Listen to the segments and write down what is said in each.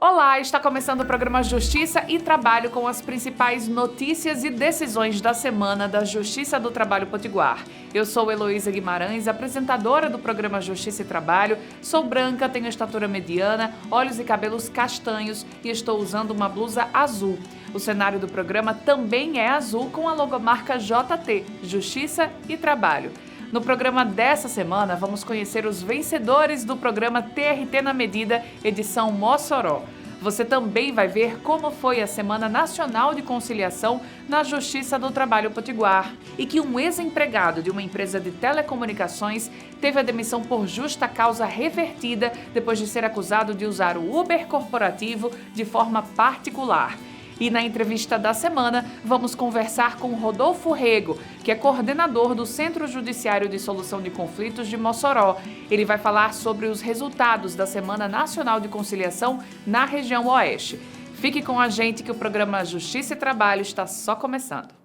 Olá, está começando o programa Justiça e Trabalho com as principais notícias e decisões da semana da Justiça do Trabalho Potiguar. Eu sou Heloísa Guimarães, apresentadora do programa Justiça e Trabalho. Sou branca, tenho estatura mediana, olhos e cabelos castanhos e estou usando uma blusa azul. O cenário do programa também é azul com a logomarca JT, Justiça e Trabalho. No programa dessa semana, vamos conhecer os vencedores do programa TRT na Medida, edição Mossoró. Você também vai ver como foi a Semana Nacional de Conciliação na Justiça do Trabalho Potiguar e que um ex-empregado de uma empresa de telecomunicações teve a demissão por justa causa revertida depois de ser acusado de usar o Uber corporativo de forma particular. E na entrevista da semana, vamos conversar com Rodolfo Rego, que é coordenador do Centro Judiciário de Solução de Conflitos de Mossoró. Ele vai falar sobre os resultados da Semana Nacional de Conciliação na região Oeste. Fique com a gente que o programa Justiça e Trabalho está só começando.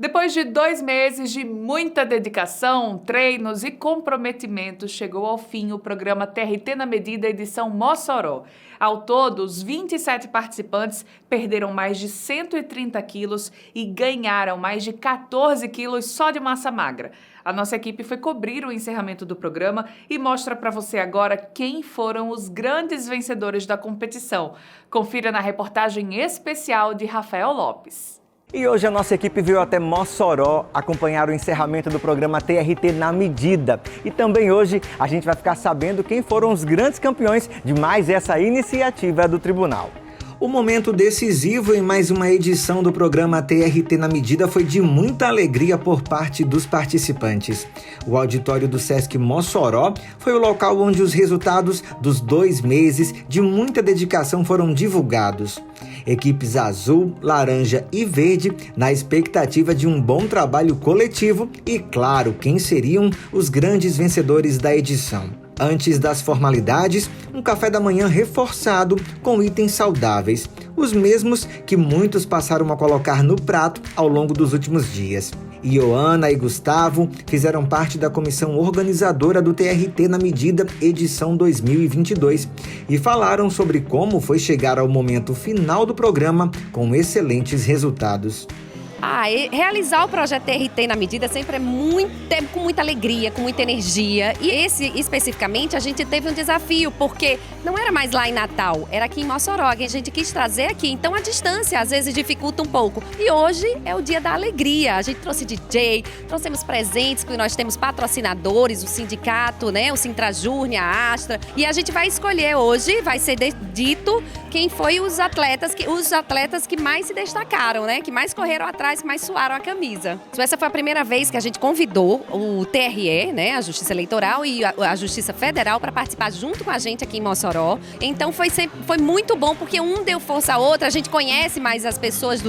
Depois de 2 meses de muita dedicação, treinos e comprometimento, chegou ao fim o programa TRT na Medida, edição Mossoró. Ao todo, os 27 participantes perderam mais de 130 quilos e ganharam mais de 14 quilos só de massa magra. A nossa equipe foi cobrir o encerramento do programa e mostra para você agora quem foram os grandes vencedores da competição. Confira na reportagem especial de Rafael Lopes. E hoje a nossa equipe veio até Mossoró acompanhar o encerramento do programa TRT na Medida. E também hoje a gente vai ficar sabendo quem foram os grandes campeões de mais essa iniciativa do tribunal. O momento decisivo em mais uma edição do programa TRT na Medida foi de muita alegria por parte dos participantes. O auditório do Sesc Mossoró foi o local onde os resultados dos 2 meses de muita dedicação foram divulgados. Equipes azul, laranja e verde na expectativa de um bom trabalho coletivo e, claro, quem seriam os grandes vencedores da edição. Antes das formalidades, um café da manhã reforçado com itens saudáveis, os mesmos que muitos passaram a colocar no prato ao longo dos últimos dias. Ioana e Gustavo fizeram parte da comissão organizadora do TRT na Medida, edição 2022, e falaram sobre como foi chegar ao momento final do programa com excelentes resultados. Realizar o projeto TRT na Medida sempre é com muita alegria, com muita energia. E esse, especificamente, a gente teve um desafio, porque não era mais lá em Natal, era aqui em Mossoró, que a gente quis trazer aqui. Então, a distância, às vezes, dificulta um pouco. E hoje é o dia da alegria. A gente trouxe DJ, trouxemos presentes, que nós temos patrocinadores, o sindicato, né, o Sintrajurne, a Astra. E a gente vai escolher hoje, vai ser dito quem foi os atletas que mais se destacaram, né, que mais correram atrás, que mais suaram a camisa. Essa foi a primeira vez que a gente convidou o TRE, né, a Justiça Eleitoral e a Justiça Federal para participar junto com a gente aqui em Mossoró. Então foi muito bom, porque um deu força ao outro, a gente conhece mais as pessoas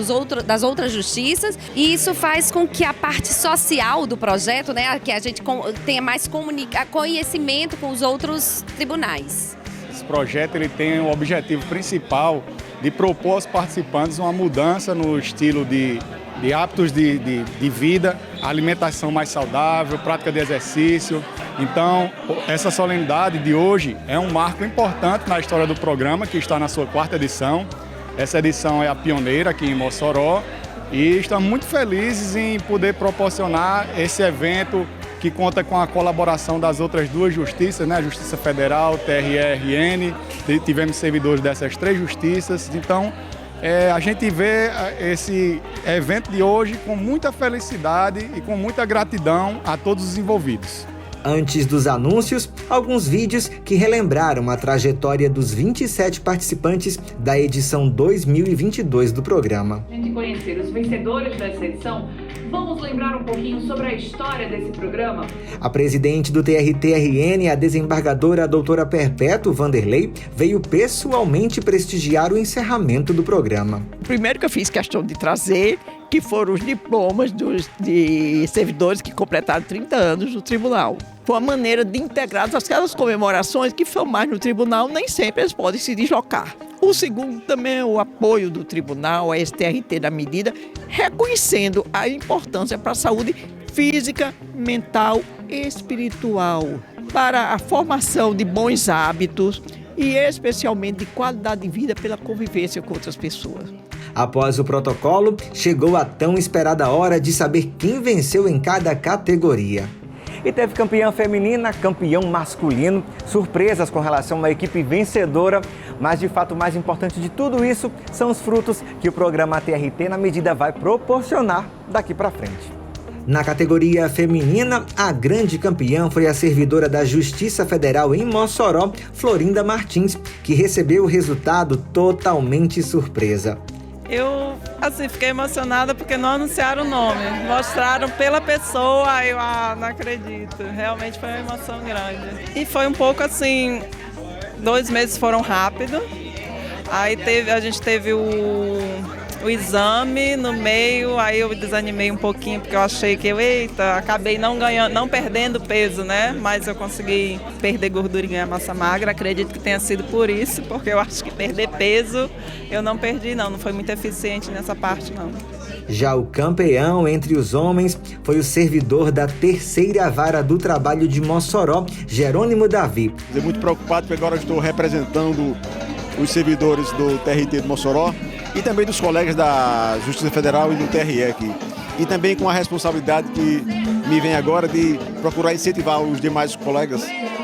das outras justiças e isso faz com que a parte social do projeto, né, que a gente tenha mais conhecimento com os outros tribunais. Esse projeto ele tem o objetivo principal de propor aos participantes uma mudança no estilo de hábitos de vida, alimentação mais saudável, prática de exercício. Então, essa solenidade de hoje é um marco importante na história do programa, que está na sua 4ª edição. Essa edição é a pioneira aqui em Mossoró e estamos muito felizes em poder proporcionar esse evento que conta com a colaboração das outras 2 justiças, né? A Justiça Federal, TRE-RN, tivemos servidores dessas 3 justiças. Então, a gente vê esse evento de hoje com muita felicidade e com muita gratidão a todos os envolvidos. Antes dos anúncios, alguns vídeos que relembraram a trajetória dos 27 participantes da edição 2022 do programa. Antes de conhecer os vencedores dessa edição, vamos lembrar um pouquinho sobre a história desse programa? A presidente do TRT-RN, a desembargadora doutora Perpétua Vanderlei, veio pessoalmente prestigiar o encerramento do programa. Primeiro que eu fiz questão de trazer, que foram os diplomas de servidores que completaram 30 anos no tribunal. Foi uma maneira de integrar aquelas comemorações que são mais no tribunal, nem sempre eles podem se deslocar. O segundo também é o apoio do tribunal, a STRT da medida, reconhecendo a importância para a saúde física, mental e espiritual, para a formação de bons hábitos e especialmente de qualidade de vida pela convivência com outras pessoas. Após o protocolo, chegou a tão esperada hora de saber quem venceu em cada categoria. E teve campeã feminina, campeão masculino, surpresas com relação à equipe vencedora, mas de fato o mais importante de tudo isso são os frutos que o programa TRT na Medida vai proporcionar daqui para frente. Na categoria feminina, a grande campeã foi a servidora da Justiça Federal em Mossoró, Florinda Martins, que recebeu o resultado totalmente surpresa. Eu, fiquei emocionada porque não anunciaram o nome. Mostraram pela pessoa, eu não acredito. Realmente foi uma emoção grande. E foi um pouco 2 meses foram rápido. Aí a gente teve o exame no meio, aí eu desanimei um pouquinho porque eu achei que acabei não perdendo peso, né? Mas eu consegui perder gordura e ganhar massa magra. Acredito que tenha sido por isso, porque eu acho que perder peso eu não perdi não foi muito eficiente nessa parte não. Já o campeão entre os homens foi o servidor da 3ª Vara do Trabalho de Mossoró, Jerônimo Davi. Estou muito preocupado porque agora estou representando os servidores do TRT de Mossoró e também dos colegas da Justiça Federal e do TRE aqui. E também com a responsabilidade que me vem agora de procurar incentivar os demais colegas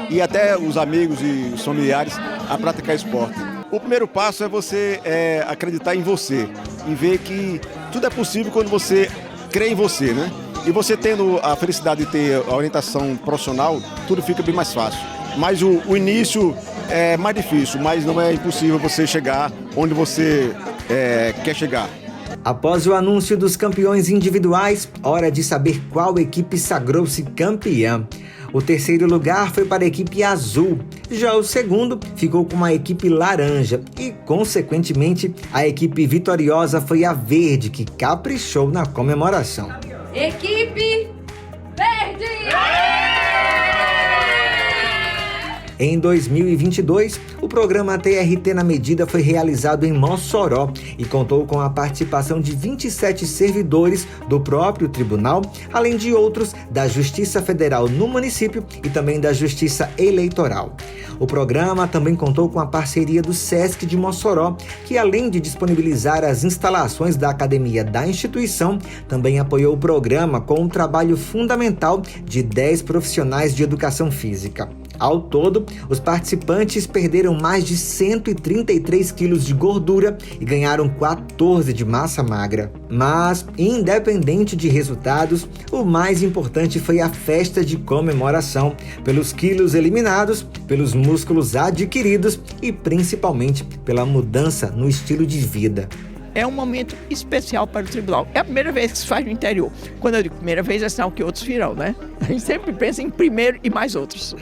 e até os amigos e os familiares a praticar esporte. O primeiro passo é você acreditar em você, em ver que tudo é possível quando você crê em você, né? E você tendo a felicidade de ter a orientação profissional, tudo fica bem mais fácil. Mas o início é mais difícil, mas não é impossível você chegar onde você quer chegar. Após o anúncio dos campeões individuais, hora de saber qual equipe sagrou-se campeã. O 3º lugar foi para a equipe azul, já o 2º ficou com a equipe laranja e, consequentemente, a equipe vitoriosa foi a verde, que caprichou na comemoração. Equipe verde! Em 2022, o programa TRT na Medida foi realizado em Mossoró e contou com a participação de 27 servidores do próprio tribunal, além de outros da Justiça Federal no município e também da Justiça Eleitoral. O programa também contou com a parceria do SESC de Mossoró, que além de disponibilizar as instalações da academia da instituição, também apoiou o programa com um trabalho fundamental de 10 profissionais de educação física. Ao todo, os participantes perderam mais de 133 quilos de gordura e ganharam 14 de massa magra. Mas, independente de resultados, o mais importante foi a festa de comemoração, pelos quilos eliminados, pelos músculos adquiridos e principalmente pela mudança no estilo de vida. É um momento especial para o tribunal. É a primeira vez que se faz no interior. Quando eu digo primeira vez, é sinal que outros virão, né? A gente sempre pensa em primeiro e mais outros.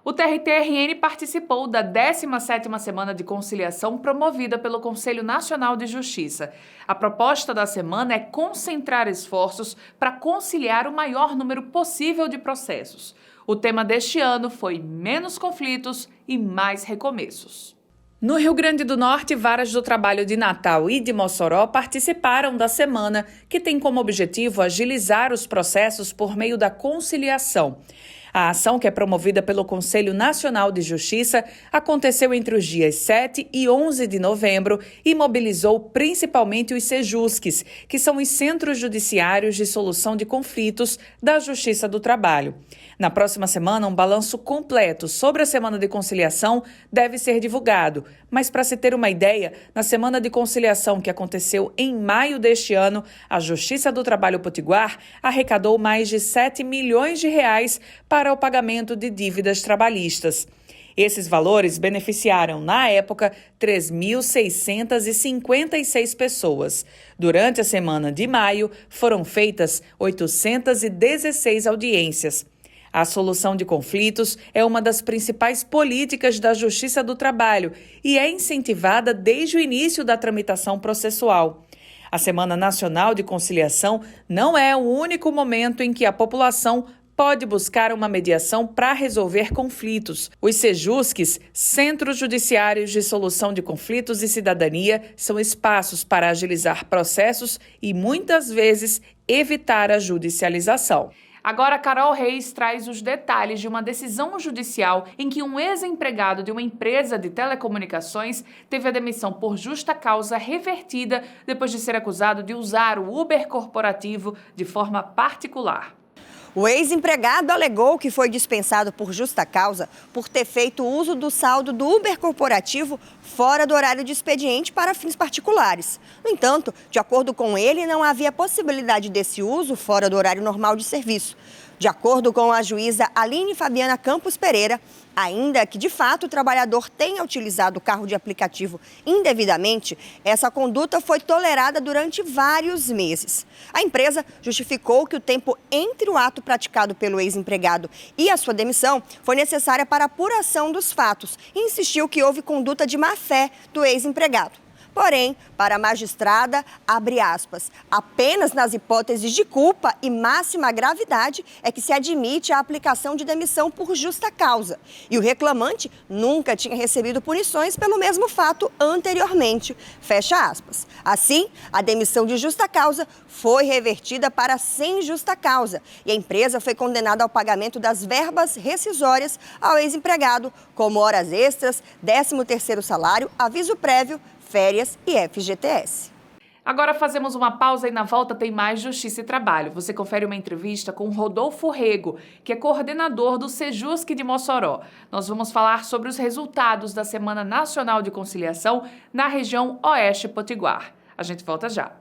O TRT-RN participou da 17ª Semana de Conciliação promovida pelo Conselho Nacional de Justiça. A proposta da semana é concentrar esforços para conciliar o maior número possível de processos. O tema deste ano foi menos conflitos e mais recomeços. No Rio Grande do Norte, varas do trabalho de Natal e de Mossoró participaram da semana, que tem como objetivo agilizar os processos por meio da conciliação. A ação, que é promovida pelo Conselho Nacional de Justiça, aconteceu entre os dias 7 e 11 de novembro e mobilizou principalmente os Sejusques, que são os Centros Judiciários de Solução de Conflitos da Justiça do Trabalho. Na próxima semana, um balanço completo sobre a Semana de Conciliação deve ser divulgado. Mas, para se ter uma ideia, na Semana de Conciliação que aconteceu em maio deste ano, a Justiça do Trabalho Potiguar arrecadou mais de 7 milhões de reais para o pagamento de dívidas trabalhistas. Esses valores beneficiaram, na época, 3.656 pessoas. Durante a semana de maio, foram feitas 816 audiências. A solução de conflitos é uma das principais políticas da Justiça do Trabalho e é incentivada desde o início da tramitação processual. A Semana Nacional de Conciliação não é o único momento em que a população pode buscar uma mediação para resolver conflitos. Os Sejuscs, Centros Judiciários de Solução de Conflitos e Cidadania, são espaços para agilizar processos e, muitas vezes, evitar a judicialização. Agora, Carol Reis traz os detalhes de uma decisão judicial em que um ex-empregado de uma empresa de telecomunicações teve a demissão por justa causa revertida depois de ser acusado de usar o Uber corporativo de forma particular. O ex-empregado alegou que foi dispensado por justa causa por ter feito uso do saldo do Uber corporativo fora do horário de expediente para fins particulares. No entanto, de acordo com ele, não havia possibilidade desse uso fora do horário normal de serviço. De acordo com a juíza Aline Fabiana Campos Pereira, ainda que de fato o trabalhador tenha utilizado o carro de aplicativo indevidamente, essa conduta foi tolerada durante vários meses. A empresa justificou que o tempo entre o ato praticado pelo ex-empregado e a sua demissão foi necessária para a apuração dos fatos e insistiu que houve conduta de má-fé do ex-empregado. Porém, para a magistrada, abre aspas, apenas nas hipóteses de culpa e máxima gravidade é que se admite a aplicação de demissão por justa causa. E o reclamante nunca tinha recebido punições pelo mesmo fato anteriormente. Fecha aspas. Assim, a demissão de justa causa foi revertida para sem justa causa e a empresa foi condenada ao pagamento das verbas rescisórias ao ex-empregado, como horas extras, 13º salário, aviso prévio, férias e FGTS. Agora fazemos uma pausa e na volta tem mais Justiça e Trabalho. Você confere uma entrevista com Rodolfo Rego, que é coordenador do Sejusc de Mossoró. Nós vamos falar sobre os resultados da Semana Nacional de Conciliação na região Oeste Potiguar. A gente volta já.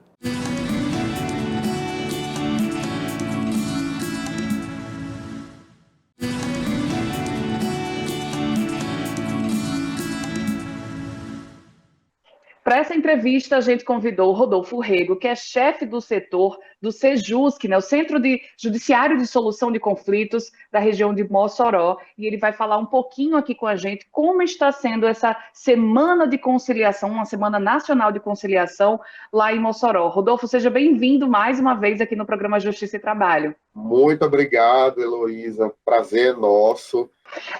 Para essa entrevista, a gente convidou o Rodolfo Rego, que é chefe do setor do Sejusc, o Centro Judiciário de Solução de Conflitos da região de Mossoró, e ele vai falar um pouquinho aqui com a gente como está sendo essa Semana de Conciliação, uma Semana Nacional de Conciliação lá em Mossoró. Rodolfo, seja bem-vindo mais uma vez aqui no programa Justiça e Trabalho. Muito obrigado, Heloísa. Prazer nosso.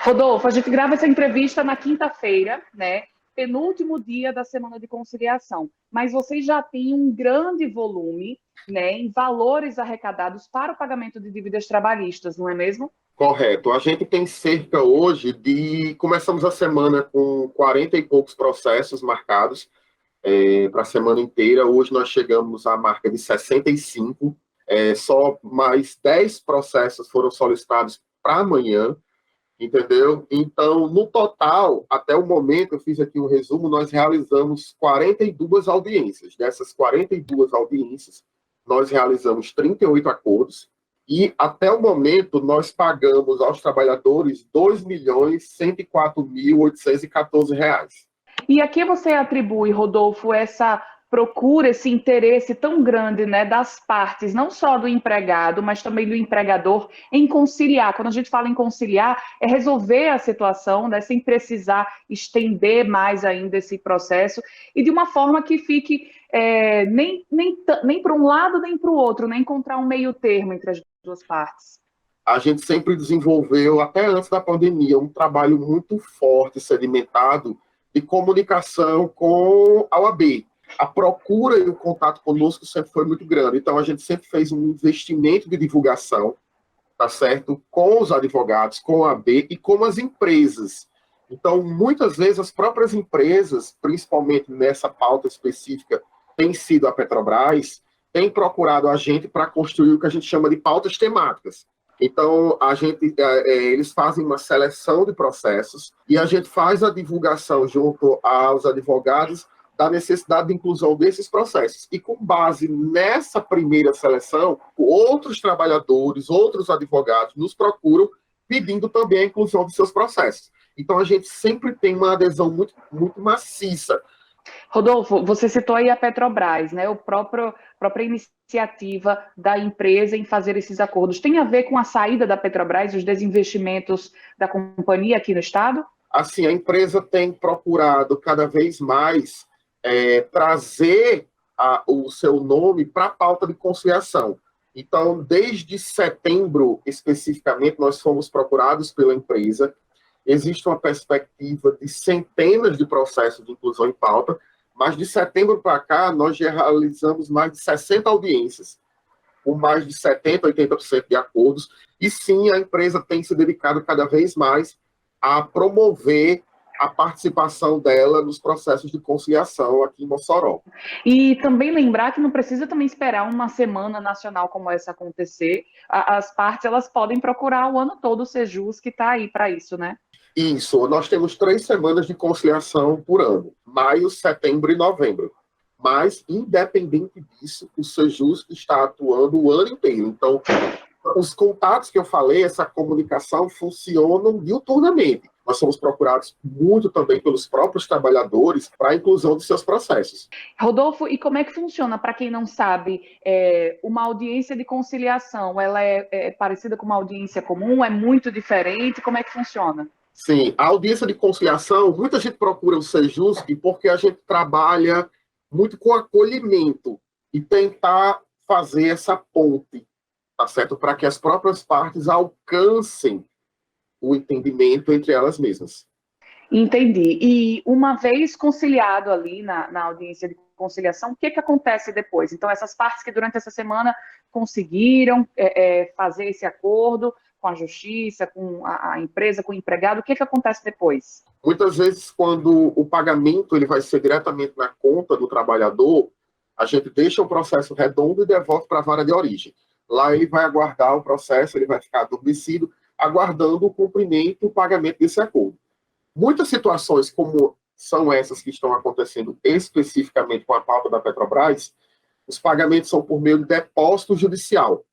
Rodolfo, a gente grava essa entrevista na quinta-feira, né? Penúltimo dia da Semana de Conciliação, mas vocês já têm um grande volume, né, em valores arrecadados para o pagamento de dívidas trabalhistas, não é mesmo? Correto. A gente tem cerca hoje Começamos a semana com 40 e poucos processos marcados para a semana inteira. Hoje nós chegamos à marca de 65. Só mais 10 processos foram solicitados para amanhã. Entendeu? Então, no total, até o momento, eu fiz aqui um resumo, nós realizamos 42 audiências. Dessas 42 audiências, nós realizamos 38 acordos e, até o momento, nós pagamos aos trabalhadores R$ 2.104.814. E a que você atribui, Rodolfo, essa procura, esse interesse tão grande, né, das partes, não só do empregado, mas também do empregador, em conciliar? Quando a gente fala em conciliar, é resolver a situação, né, sem precisar estender mais ainda esse processo, e de uma forma que fique nem para um lado nem para o outro, né, encontrar um meio termo entre as duas partes. A gente sempre desenvolveu, até antes da pandemia, um trabalho muito forte, sedimentado, de comunicação com a OAB. A procura e o contato conosco sempre foi muito grande. Então, a gente sempre fez um investimento de divulgação, tá certo? Com os advogados, com a AB e com as empresas. Então, muitas vezes, as próprias empresas, principalmente nessa pauta específica, tem sido a Petrobras, tem procurado a gente para construir o que a gente chama de pautas temáticas. Então, eles fazem uma seleção de processos e a gente faz a divulgação junto aos advogados da necessidade de inclusão desses processos. E com base nessa primeira seleção, outros trabalhadores, outros advogados nos procuram pedindo também a inclusão de seus processos. Então, a gente sempre tem uma adesão muito, muito maciça. Rodolfo, você citou aí a Petrobras, né? A própria iniciativa da empresa em fazer esses acordos. Tem a ver com a saída da Petrobras, os desinvestimentos da companhia aqui no estado? Assim, a empresa tem procurado cada vez mais trazer o seu nome para a pauta de conciliação. Então, desde setembro, especificamente, nós fomos procurados pela empresa. Existe uma perspectiva de centenas de processos de inclusão em pauta, mas de setembro para cá, nós já realizamos mais de 60 audiências, com mais de 70%, 80% de acordos, e sim, a empresa tem se dedicado cada vez mais a promover a participação dela nos processos de conciliação aqui em Mossoró. E também lembrar que não precisa também esperar uma semana nacional como essa acontecer. As partes, elas podem procurar o ano todo o Sejus, que está aí para isso, né? Isso, nós temos 3 semanas de conciliação por ano, maio, setembro e novembro. Mas, independente disso, o Sejus está atuando o ano inteiro. Então, os contatos que eu falei, essa comunicação, funcionam diuturnamente. Nós somos procurados muito também pelos próprios trabalhadores para a inclusão de seus processos. Rodolfo, e como é que funciona? Para quem não sabe, uma audiência de conciliação, ela é parecida com uma audiência comum? É muito diferente? Como é que funciona? Sim, a audiência de conciliação, muita gente procura o Sejus porque a gente trabalha muito com acolhimento e tentar fazer essa ponte, tá certo? Para que as próprias partes alcancem o entendimento entre elas mesmas. Entendi. E uma vez conciliado ali na audiência de conciliação, o que acontece depois? Então, essas partes que durante essa semana conseguiram fazer esse acordo com a justiça, com a empresa, com o empregado, o que acontece depois? Muitas vezes, quando o pagamento ele vai ser diretamente na conta do trabalhador, a gente deixa o processo redondo e devolve para a vara de origem. Lá ele vai aguardar o processo, ele vai ficar adormecido, aguardando o cumprimento e o pagamento desse acordo. Muitas situações como são essas que estão acontecendo especificamente com a pauta da Petrobras, os pagamentos são por meio de depósito judicial.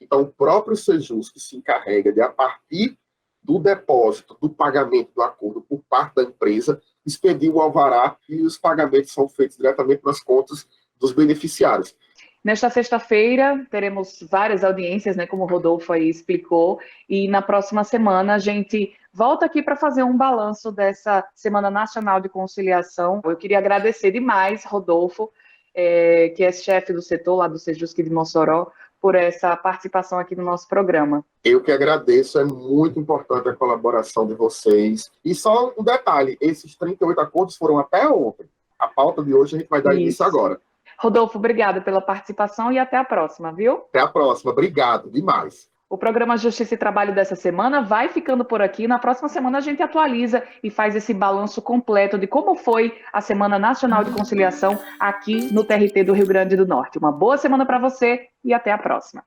Então, o próprio Sejus que se encarrega de, a partir do depósito, do pagamento do acordo por parte da empresa, expedir o alvará e os pagamentos são feitos diretamente nas contas dos beneficiários. Nesta sexta-feira, teremos várias audiências, né, como o Rodolfo aí explicou, e na próxima semana a gente volta aqui para fazer um balanço dessa Semana Nacional de Conciliação. Eu queria agradecer demais, Rodolfo, que é chefe do setor lá do Sejus de Mossoró, por essa participação aqui no nosso programa. Eu que agradeço, é muito importante a colaboração de vocês. E só um detalhe, esses 38 acordos foram até ontem. A pauta de hoje a gente vai dar início agora. Rodolfo, obrigada pela participação e até a próxima, viu? Até a próxima, obrigado demais. O programa Justiça e Trabalho dessa semana vai ficando por aqui. Na próxima semana a gente atualiza e faz esse balanço completo de como foi a Semana Nacional de Conciliação aqui no TRT do Rio Grande do Norte. Uma boa semana para você e até a próxima.